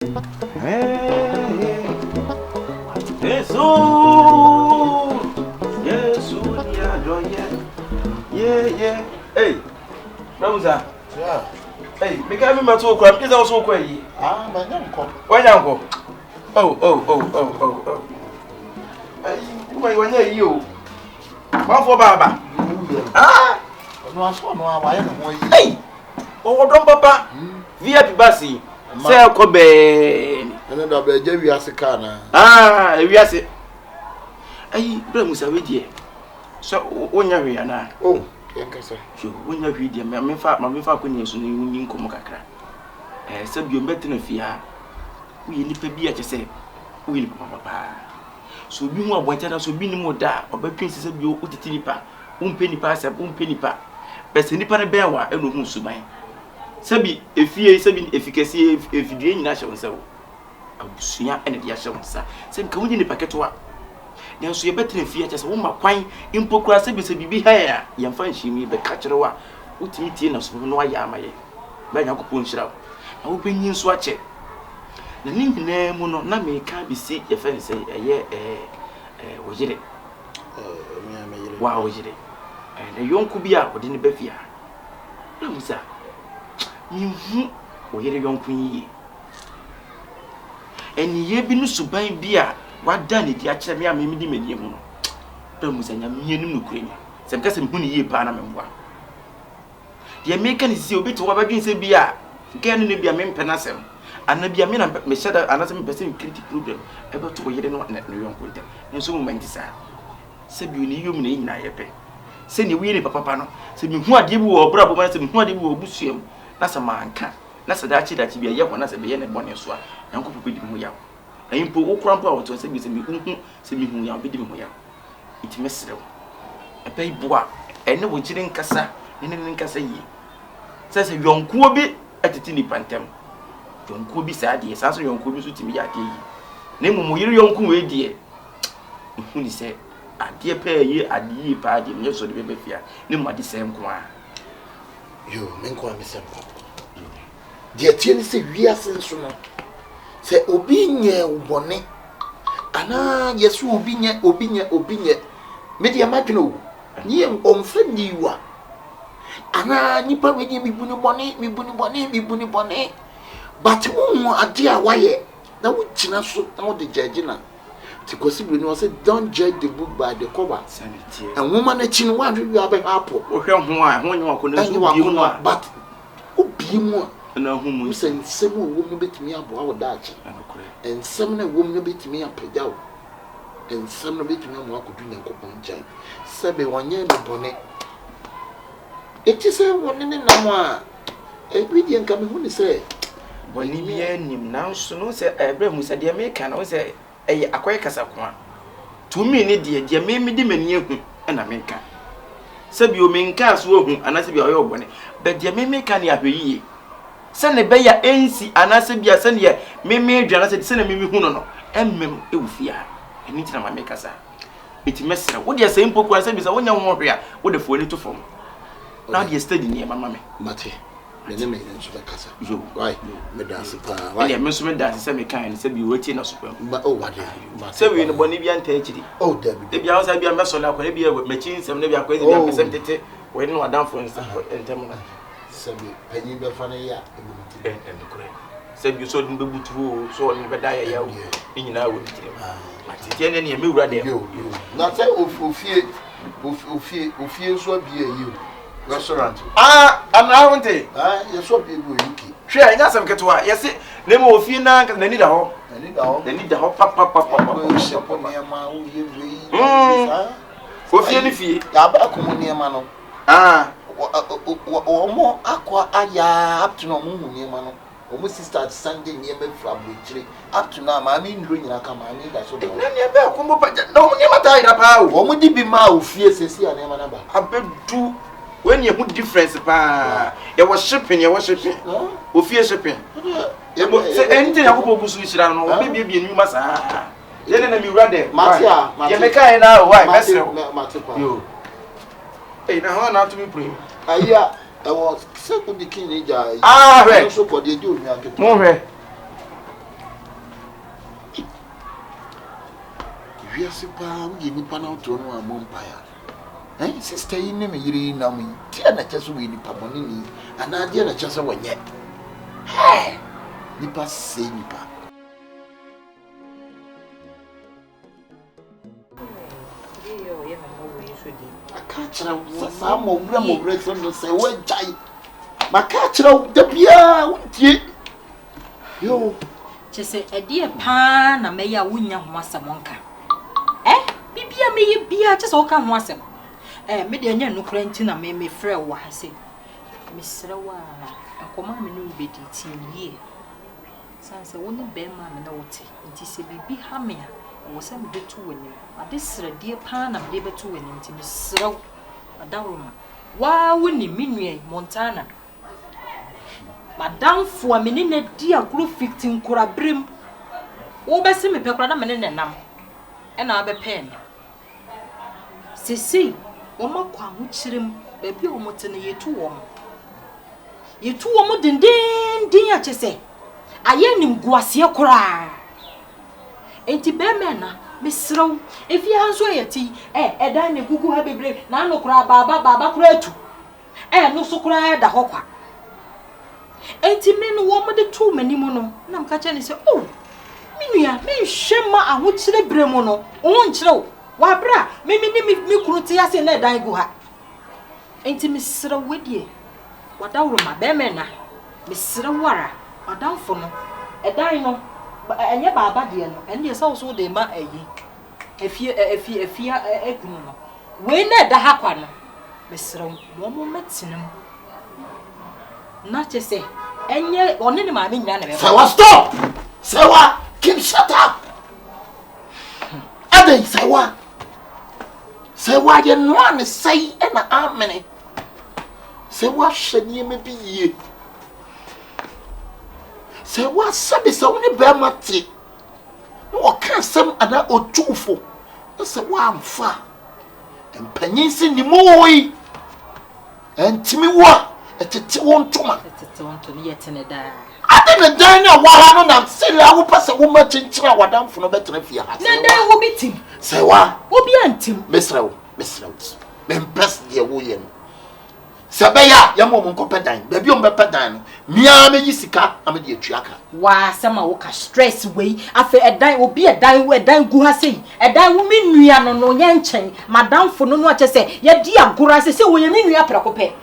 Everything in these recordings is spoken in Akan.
Yeah. Hey, MUSA. Yeah. Hey, make me my talk. I'm just also quay. Ah, my uncle. Why, uncle? Oh. Hey, when you? One for Baba. Ah, no, I saw no, I am. Hey, oh, don't Papa. VIP Bassi. Say, Kobe. Another baby, we are Sakana. Ah, we are say. Hey, MUSA, with you. So, when you're here now. Oh. Yankasa. So when you read them, my father couldn't use any comocacra. Some you better than fear. We need to be at say, will papa. So be more wanted us to be more da or by princess of you, Utilipa, penny pass, penny pa. Best any pan bear and no musubai. Sabi, if ye is efficacy if you drain national so. I will see and the Yasha, sir. Same coming in the packet. Now, so you better than fear just one more quine in Pocrasa be higher. Young fine she may be catcher. What meet in us from no yamay. By Uncle Punchrow. I will bring you swatch it. The name will not make can't be sick if I say a year, was it? Wow, was it? And the young could be out within the Beffia. No, sir. You were a young queen. And ye be no so buying beer. What done it? Yacham made medium. MUSA and Ukraine. Some cousin who ye Panama. The American is a bit to what I've been saying. Can be a man penasem, and be a man and Meshada another person critic problem about to wait not net New York with them. And so went to say, Seb you name Nayepe. Send you really Papa. Send me what you were bravo, and what you will busium. That's a man can. That's a dachi that you be a young one as a bien and bonnet swat, and go with him. I import all crumple to say, me, send me who you are bidding me. It messes a pay bois, and no one chilling cassa, and then cassa ye. Says a young Kubi at the tinny pantem. Young Kubi sad, yes, answer young Kubi to me at ye. Name your young Kubi, dear. Who said, a dear pair ye at ye party, and yes, so the baby fear. No more the same choir. You make one simple. Dear Tilly say, we are since say obinya ubone ana yesu obinya media magno ni omfani wa ana nipa we ni bibuni bone but wo ade a waye na wo gina so na wo de judge na tikosi bi no say don't judge the book by the cover and woman na chin wa hwe wi abe hapo wo hwe ho a ho nyi wako na so bi mu but obi mu na hu mu sen semu wo no betimi abo awo daachi en sem na wo no betimi apejawo en sem na betimi amu akodu nyankopon njan sebe wonye me bone eti se wonne ne nam a ebidi nka me hu ni se boni bi anim na so no se ebre MUSA de me ka na se eye akoye kasa ko a to me ne de me di mani ehu na me ka sebi o me nka so ohu anase bi oyo bone be de me ka ne ahweyi sene be ya ensi anase bia sene ye me dwana sene me hu no emmem ewufia eni tina ma me kasa eti mesra wo de se mpo kwa se bi se wonya ho hwe a wo de fo ni to fom na de study ni e mama me mate ne me nso be kasa yo why me dance pa why me nso me dance se me kan se bi woti na so pam oh wade se wi no boni bia nta akiri oh dabi de bia ho sa bia me so la kwa bia me chi nsem ne bia kwa bia pesem tete we no adam for ntem na sabi penyi be fa na ya endukure sabi so din be butuo so on be da ya wo nyina wo bitire matete ne ne me wura de na say ofie so bia yi restaurant ana wonte ye so bia go yuki hwe nya sam ketwa ye se ne mo ofie na nani da ho papa shepo ne ma wo ye we ofie ni fie ya ba ko mo ne ma no omo akwa aya up to no mu ne ma no omo sister Sunday ne be fra bochire up to now ma mi ndro nyina ka ma mi da so do na ne be ko mo pa na omo ne mata ira pa o omo di bi ma ofie sesi a ne ma na ba abedu when you put difference pa you was shipping ofie shipping say anything akopo busu shira no obi bia ni masa ye na mi wura de matia ye me kai na why mesre matia yo na ho na to me pray aya I was second the king ja hwe so ko de di onua keto mo hwe wiase pa we nipa na to no amompaya sister yi ne me yiri na mu tie na kyese we nipa boni ni ana die na kyese wonye nipa se nipa akachira sasa mo wura so no se we jai makachira da bia wontie yo chese edie pa na me ya wonya ho asamonka bibia me ye bia chese o ka ho asem me de anya nukura nti na me frɛ wo ha se me srɛ wa akoma me no bedi tin ye sanse woni be ma me na wote nti se bibi ha me a wo se me de to wani ade srɛ die pa na me de beto wani nti me srɛ wo adawroma wa woni minue Montana madam fo amene na di agro 15 kura brem wo be se me pekura na me ne nenam na be pen sisi wo makwa ho kyirem ba bi wo mote ne yetu wo dindin a kyese aye nim guase kura enti be me na me srew efi hanso yeti edan ne gugu ha bebre na no kura baba kura atu no so kura da hokwa enti me no wo mo de tu manimu no na mka che ne se minua me hwema aho kyire bremu no wo nkyrew wa bra me kunu te ase na edan gu ha enti me srew wedie wadawroma be me na me srew wara wadamfo no edan no enye baba de no ene se so de ma ayi efia ekunu no we na da ha kwa no me srew mo metinam na chese enye one ni ma me nyina na be stop Sewa keep shut up Ade Sewa ye no an say na amene Sewa hwani me bi ye Sewa sabi se woni be mate no ka sem ana otufo Sewa amfa empanyin si ni moyi entimi wo etete won toma yetene da ade ne dan na wa ha no na sele wo pese wo ma chinchira wadamfo no betre fie ha na dan wo bitim Sewa obi antim mesrawo mempes de wo ye no sebeya ya mo nkope dan ba bi o mbepe dan no mia me yisika am de atuaka wa sama wo ka stress we afa edan obi edan gu ha sei edan wo menua no nye nchen madamfo no no ache ye di agora se wo ye menua prekope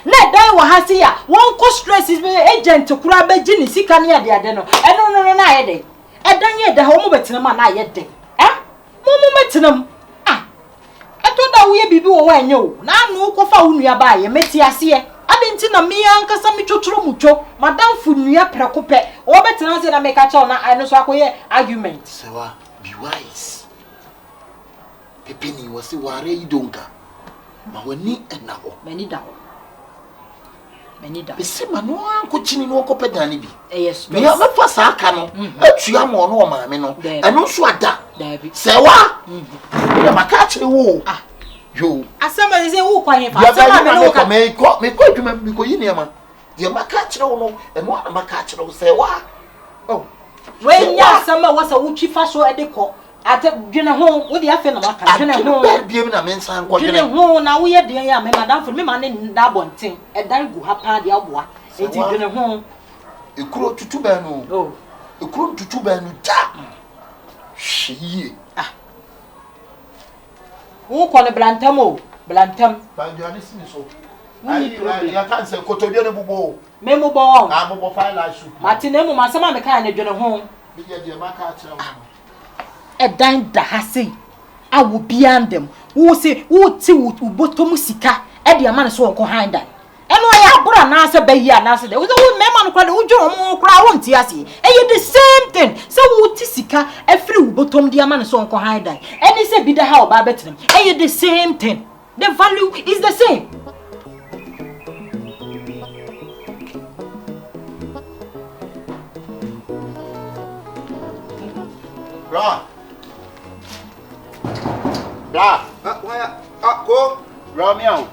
na dan wa ha sei ya won ko stress is agent kura ba gi ni sika ne ade no no na ye de edan ye de ha mo betina ma na ye de mo metinam etoda wo ye bibi wo wanye o na anu ko fa wo nua ba ye meti ase ade nti na me ankasa me twotoro mutwo madam fu nua prekope wo betina se na me ka cha na anu so akoye argument Sewa be wise pepini wo se ware idonka ma wani enaho mani da ese ma no anko chini no ko pedani bi yes me fa sa aka no atua mo no ma me no eno so ada Sewa ya makachi wo yo asema ze wo kwanye fa asema me no ka me ko adwuma mi ko yini ama ya makachi wo no eno na makachi wo Sewa we nya asema wasa wo twifa so edeko ate dwene ho wo de afa na maka dwene ho ba biem na mensa nko dwene ho na wo ye de ya me madam for me ma ne nda bonten edan gu ha pa de aboa enti dwene ho ekuro tutu ba no ekuro tutu ba no da hwie wo ko ne blantam ba nduane simi so ai ya kan se kotodwe ne bubo me mo bo mo fa la soup matine mo masema me kan ne dwene ho bi je maka akira wo edan da ha sei awo biandem wo se wo ti wo botom sika e de ama ne so ko handan eno ya bura na se bayi na se de wo mema no kwa de wo dwo mo kra wo nti ase e the same thing se wo ti sika e free wo botom de ama ne so ko handan eni se bi da ha oba betrem e the same thing the value is the same Bra why go Romeo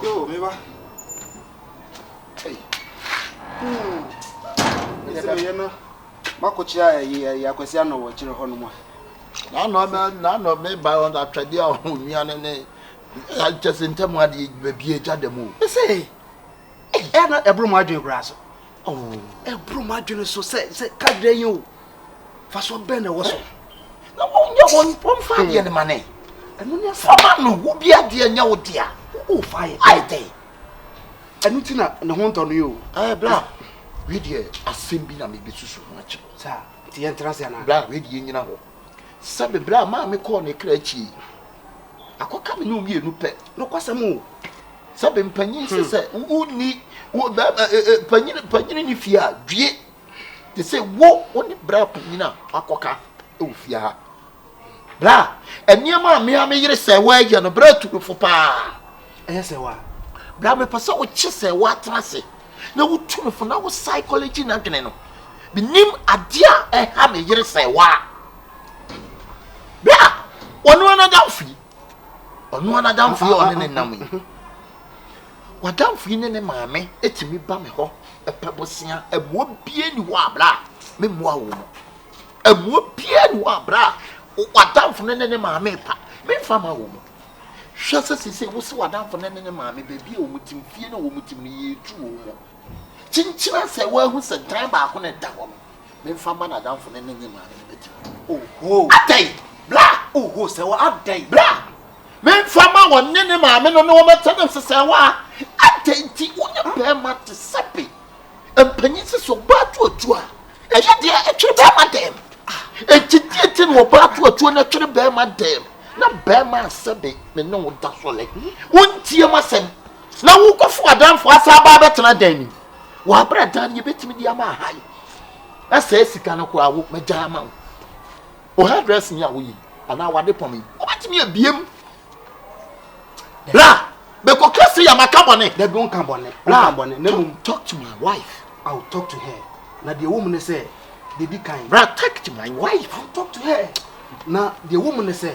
yo me ba hey se me na makochia ya kwesi ano wo chire ho no mo no me buy on that trade or me and I just in time what the be a jademo. Say, a bromadge grass. Oh, a bromadge so say, cut you. Fast one bender was. No one 5 year money. And when you're someone who be a dear no dear. Oh, fire, I day. And it's not the hunt on you. Blah. Read here, a simbi and maybe so much. Sir, the entrance and blah, read you know. Sabe blah, mammy corn a cretchy. I could come in you, no pet. No, what's a move. Sabe Penny said, who need Penny if you are dear. They say, what only bra Penina, a coca, oh, fear. Blah, and near mammy, I may say, why you're no bread to for pa. Yes, I was. Blah, me pass out chess and what I say. No, two for now psychology, not no. Be name a dear and have a year say, why. Blah, one down free. On down for you and Nami. What down for you and mammy, it's me bammy, a pebble a wood bien wabla, me moi woman. A wood bien wabla, what down for any mammy, me farmer woman. Shasta say, what's what down for any mammy, baby, or with him, fear no woman to me, true. Chinchina say, well, who's a time back on a down. Me farmer down for any mammy. Oh, I day, blah, oh, so I day, blah. Men farmer one nene mammy no no matter them say wa atenti wonya be ma te sepe empanyi so ba to atua e ye de e twere be ma dem e titi no ba to atua na twere be ma dem na be ma sebe me no da so le wontie ma sem na wo kofu adam fo asa ba betena dan ni wa bra dan ye betimi dia ma hai asa sika no ko awo magya ma o hairdress ni awo yi ana wade pomi o betimi abiem. Blah, because Cassie, I'm a cabane. They don't come on it. Talk to my wife. I'll talk to her. Now the woman say, they be kind. Blah, talk to my wife. I'll talk to her. Now the woman say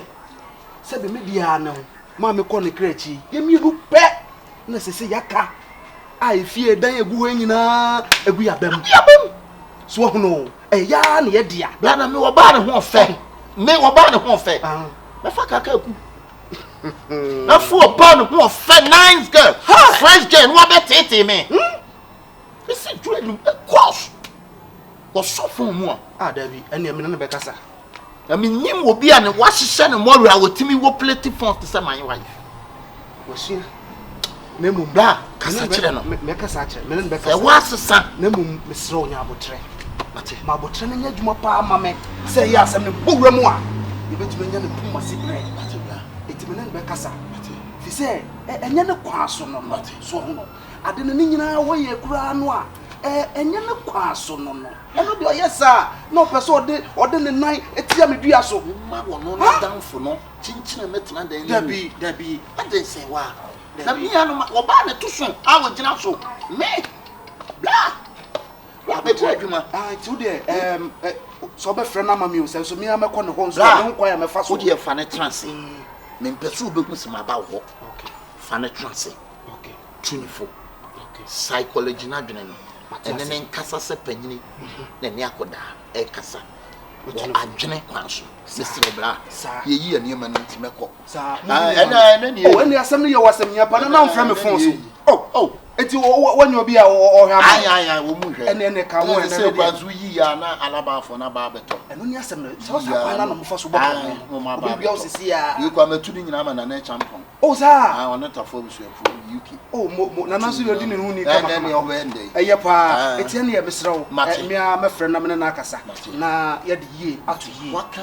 the media now. Mammy corner cretchy. Give me a good pet. Necessary yaka. I fear they go in a we are them. So no, a yarn ye dear. Blah, me or ban won't fair. Me or ban won't fair. The fuck I can. Na for born who nice girl. Fresh girl, what better me? This is doing a course. Was so for more. Debbie, and you're not better, sir. I mean, you will be an Washington and more. I will tell me what plenty for to say my wife. Was she? Nemu blah, make a such a man better. What's the son? Nemu, Miss Ronya Botre. My Botre and Yajuma, mamma, say yes, and the Bouramoa. You bet me and the Puma secret. Menen bekasa fi se enye ne kwaso no no so no ade ne nyina wo ye kura no a enye ne kwaso no no eno de oyesa no pese ode ne nan etia medua so ma wo no na danfo no chinchina metena dan dabi ade se wa na mi anu wo ba ne to so a wo gina so me bla wa be ko adwuma ti de so be frɛ na mami o se so mi amekɔ ne ho so ne ho kwa ya mefa so wo de fa ne trance me pesu be ku sima ba ho okay fa ne trance okay tunifo okay psychology na dwene no ene ne nkasa se panyini na ne akoda e kasa adwene kwanso sesire bra ye yi ane ma nti mekɔ ene ne o ene asem ne ye wasem nya pa na mfra me fon so eti wanyo bi a o hwa aya wo mu hwɛ ene ka mo ene se kwazu yi ya na alaba afɔ na ba beto eno ni asem no so kwa na no mfa so bɔ mo ma ba bi o sisi ya yi kwa metu ni nyina ma na na champion sa ono tafo busuafo UK mo na naso yodi ne huni kama ene o wende eye pa eti ene ye besrew me a mefrɛ na me na akasa na ye de yie ato yie waka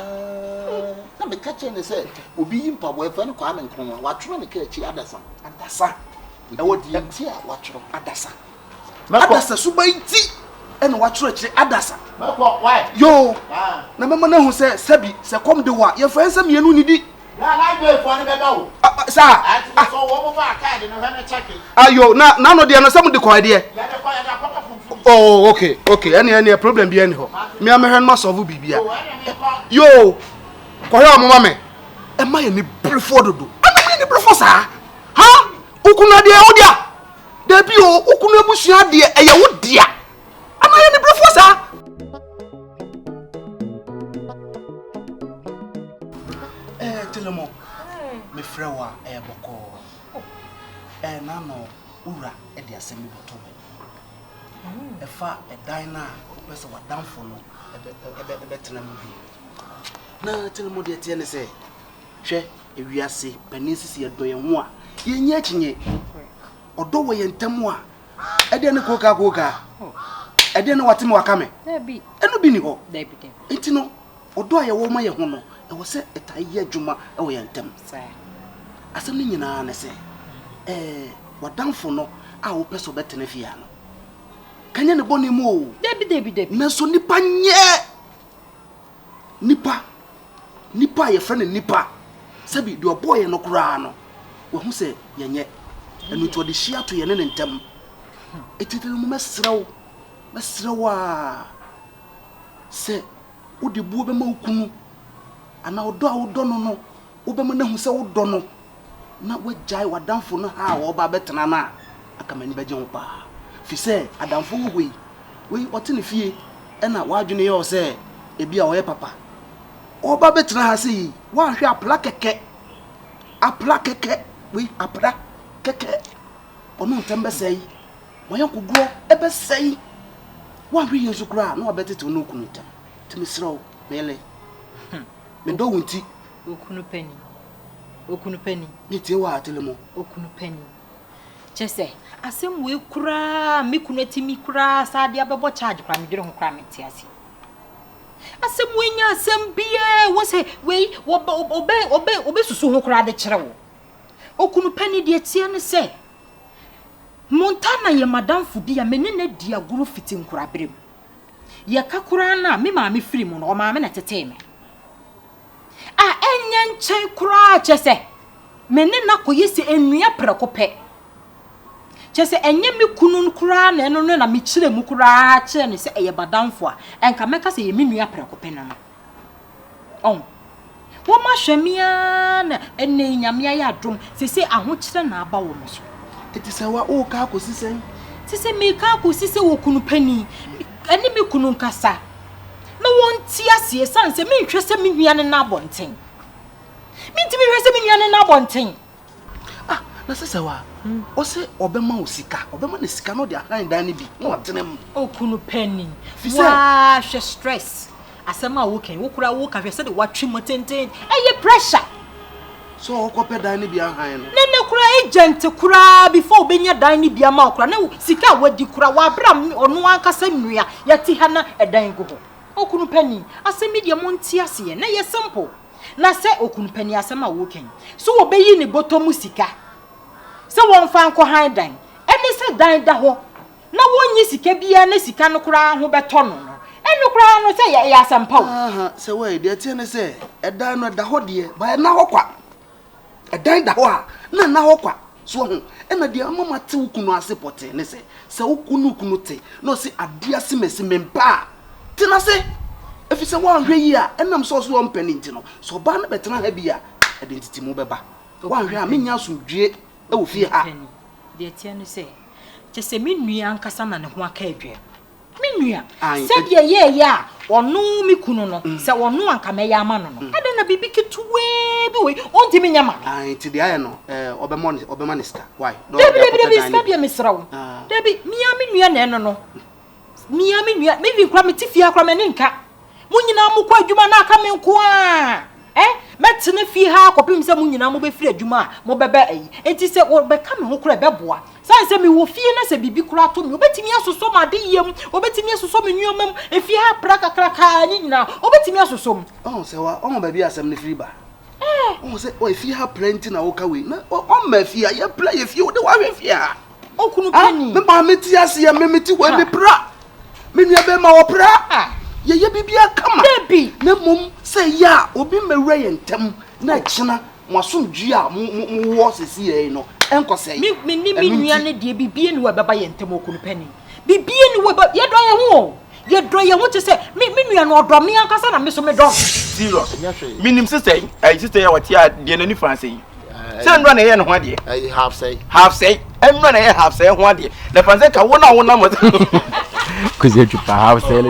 na me ka che ne se obi yi mpa bo efa ne kwa me nkron wa tworo ne ka achi adasa ewo di nti a wa tworo adasa suba nti ene wa tworo achi adasa mako why yo na mema na hu se sabi se kom de wa ye fa nsam ye nu ni di na go for ne beba wo sa so wo mo ba card no hwe ne check ayo na no de no sam de kwa de ya de kwa ya da papa funfun oh okay any problem bi any ho me am hwe no solve bibia yo kwa ya mo mame e ma ye ni prefo dodo ana ni prefo sa ha ukuna de o dia da bi o ukuna abusua de e ye wo dia ana ye ni prefo sa Telemo. Me frewa e boko. Na no ura e de asemi boto me. E fa e dan na pese wadamfo no e betena mu bi. Na Telemo de tie ne se hwe ewiase panin sisi edo ye ho a ye nya kinye. Odo wo ye ntam a e de ne koka. E de ne wateme wakame. Dabi. Eno bi ni ho. Dabi. Enti no odo a ye wo ma ye ho no e wo se etaye adwuma e wo ye ntam. Sai. Asem ni nyina ne se wadamfo no a wo peso betene fia no kanya ne boni mu o Dabi. na so nipa nye nipa ye frɛ ne nipa sabi de oboye no kura no wo hu se yenye enu to de hia to ye ne ntam etitele mu mesrew a se wo de buo be ma okunu ana odo a wo do no wo be ma na hu se wo do no na wajai wadamfo no ha wo ba betena na akamani beje ho pa fi se adamfo wo we ote ne fie na wadwene yo se ebi a wo ye papa o ba betena ha se wa hwe apla keke we apra keke onu ntembe sei wo ye kugro ebe sei wa hwe yesu kura na obetete no okunu tam timisro mele me do wunti okunu pani nitie wa Telemo okunu pani chese asem we kura me kunu atimi kura saade abebo charge kura me dire ho kura me tiase asem we nya asem bie wo se we obe susu ho kura de kire wo okunu pani de tie ne se montana ye madam fudi ya menene dia guru fitin kura brem ye kakura na me ma me firi mu no o ma me na tete me enye nchen kura chese menena koyesi enua prekope chese enye me kunu kura na eno na me kire mu kura kire ne se eye badamfo a enka meka se ye menua prekope no on wo ma hwemia na enne nyamia ya adom sese aho kire na aba wo no so etise wa o ka akosisen sese me ka akosise wo kunu pani eni me kunu nkasa na wonti asie sanse me nhwe se me nuane na abonten mintimi hwe se me nuane na abonten na sese wa o se obema osika obema na sika no de ahan dan ne bi na watenem okunu pani wa hwe stress asema wo kan wo kura wo ka hwe se de watwe motenten eye pressure so okope dan ne bi ahan no nene kura agent kura before obenya dan ne bi ama kura na sika wadi kura wa bra onu ankasa nua yati ha na edan go ho okunu pani asemi de monti ase na ye simple na se okunu pani asema wo kan so obeyi ne botomu sika se won fa anko han dan eni se dan da ho na wonyi sika bia na sika no kura ho beto no eni kura no se ya asampa wo se we de tie ne se edan no da ho de ba na ho kwa edan da ho a na ho kwa so ho ena de amama te okunu ase pote ne se okunu te no se ade ase mempa tina se efise wan hwe yi a enam so so mpani ntino so ba na betena ha bia identity mu beba wan hwe a menya asomdwe e wo fie ha de tie no se chese me nua ankasa na ne ho aka adwe me nua se de ye ya onu mi kunu no se onu anka me ya ama no ade na bibi kituwe bi we onti me nyama ti de aye no obema ne ska why de ska bia misrawo de mia me nua na eno no mia me nua me vi kra me tifia kra me nka munyina mu kwa adwuma na aka me nko a metene fi ha akopim se munyina mu be firi adwuma mo bebe ayi enti se wo be ka me ho kra beboa san se me wo fie na se bibi kra to me obetimi asoso ma de yem obetimi asoso me nuomam efi ha pra kakra ni nyina obetimi asoso se wa ba bi asem ne firi ba se o efi ha plenty na wo ka we na o ma fi ya play efi wo de wa hwe fi ha okunu pani me ba meti ase ya me meti wo me pra me nua be ma wo pra ye bibia kama debi na mum se ya obi mewura ye ntam na kina mwasomdwu a mu wo sesi ye no enkose me ni me nua ne de bibie ni wa baba ye ntam okunu pani bibie ni wa ye do ye ho te se me nua no odo me ankasa na me so me do serious minim sister ya wati a de nani france yi se ndo na ye ne ho ade half say ndo na ye half say ho ade the france ka wona mo Cause you half say